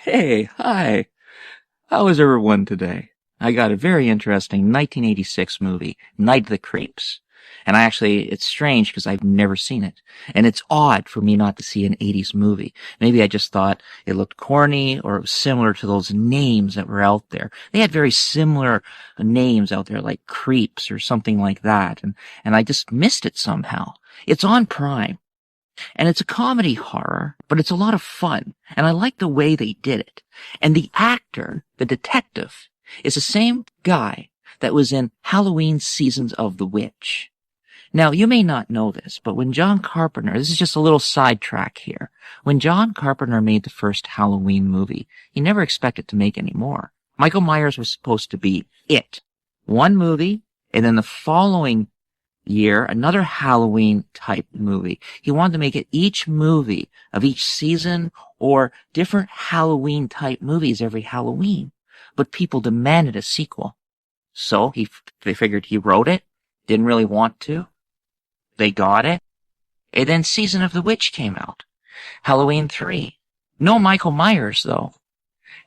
Hey, hi. How is everyone today? I got a very interesting 1986 movie, Night of the Creeps. And it's strange because I've never seen it. And it's odd for me not to see an 80s movie. Maybe I just thought it looked corny or it was similar to those names that were out there. They had very similar names out there like Creeps or something like that. And I just missed it somehow. It's on Prime. And it's a comedy horror, but it's a lot of fun. And I like the way they did it. And the actor, the detective, is the same guy that was in Halloween Seasons of the Witch. Now, you may not know this, but when John Carpenter, this is just a little sidetrack here. When John Carpenter made the first Halloween movie, he never expected to make any more. Michael Myers was supposed to be it. One movie, and then the following year, another Halloween type movie. He wanted to make it each movie of each season or different Halloween type movies every Halloween. But people demanded a sequel. So they figured he wrote it, didn't really want to. They got it. And then Season of the Witch came out. Halloween 3. No Michael Myers though.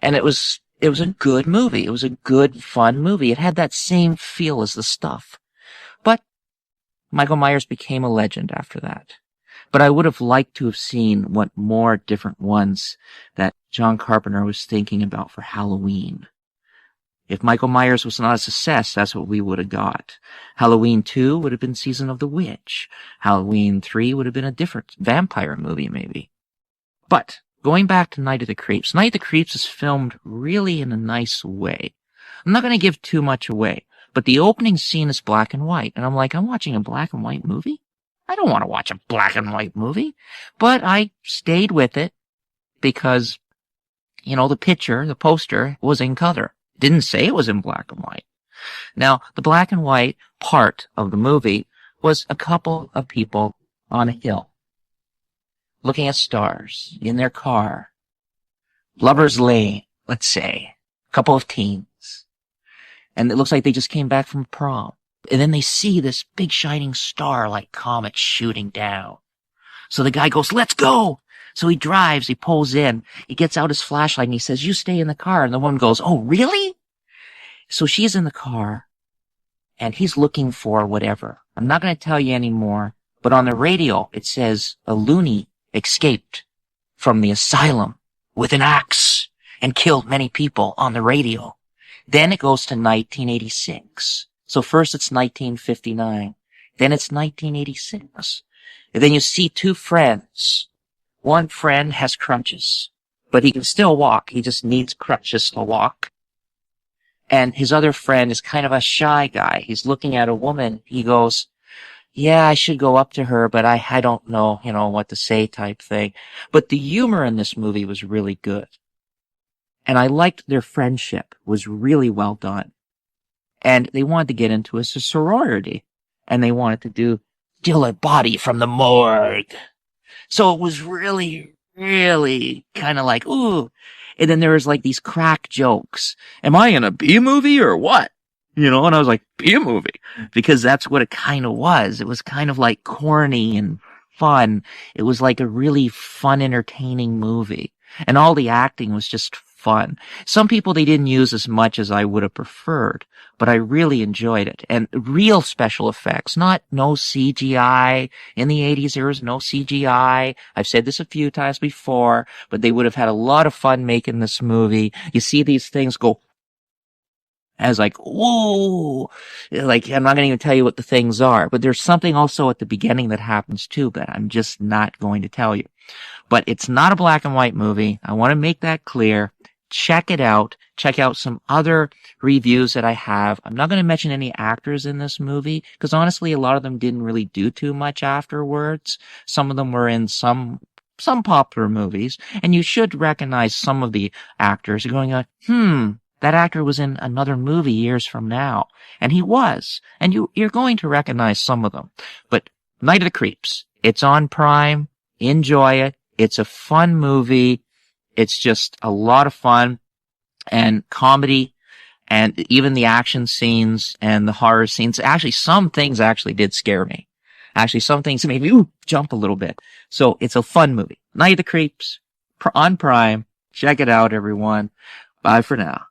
And it was a good movie. It was a good, fun movie. It had that same feel as The Stuff. But Michael Myers became a legend after that. But I would have liked to have seen what more different ones that John Carpenter was thinking about for Halloween. If Michael Myers was not a success, that's what we would have got. Halloween 2 would have been Season of the Witch. Halloween 3 would have been a different vampire movie, maybe. But going back to Night of the Creeps, Night of the Creeps is filmed really in a nice way. I'm not going to give too much away. But the opening scene is black and white. And I'm like, I'm watching a black and white movie? I don't want to watch a black and white movie. But I stayed with it because, the poster was in color. Didn't say it was in black and white. Now, the black and white part of the movie was a couple of people on a hill looking at stars in their car. Lover's Lane, let's say. A couple of teens. And it looks like they just came back from prom. And then they see this big shining star like comet shooting down. So the guy goes, let's go! So he drives, he pulls in, he gets out his flashlight and he says, you stay in the car. And the woman goes, oh, really? So she's in the car and he's looking for whatever. I'm not going to tell you anymore, but on the radio it says a loony escaped from the asylum with an axe and killed many people on the radio. Then it goes to 1986. So first it's 1959. Then it's 1986. And then you see two friends. One friend has crutches, but he can still walk. He just needs crutches to walk. And his other friend is kind of a shy guy. He's looking at a woman. He goes, yeah, I should go up to her, but I don't know, what to say type thing. But the humor in this movie was really good. And I liked their friendship was really well done. And they wanted to get into a sorority. And they wanted to steal a body from the morgue. So it was really, really kind of like, ooh. And then there was like these crack jokes. Am I in a B movie or what? And I was like, B movie? Because that's what it kind of was. It was kind of like corny and fun. It was like a really fun, entertaining movie. And all the acting was just fun. Some people they didn't use as much as I would have preferred, but I really enjoyed it. And real special effects, no CGI. In the 80s, there was no CGI. I've said this a few times before, but they would have had a lot of fun making this movie. You see these things go as like, whoa, like, I'm not going to even tell you what the things are, but there's something also at the beginning that happens too, but I'm just not going to tell you. But it's not a black and white movie. I want to make that clear. Check it out. Check out some other reviews that I have. I'm not going to mention any actors in this movie because honestly, a lot of them didn't really do too much afterwards. Some of them were in some popular movies, and you should recognize some of the actors. You're going, that actor was in another movie years from now. And he was. And you're going to recognize some of them. But Night of the Creeps, it's on Prime. Enjoy it. It's a fun movie. It's just a lot of fun and comedy and even the action scenes and the horror scenes. Actually, some things actually did scare me. Actually, some things made me jump a little bit. So it's a fun movie. Night of the Creeps on Prime. Check it out, everyone. Bye for now.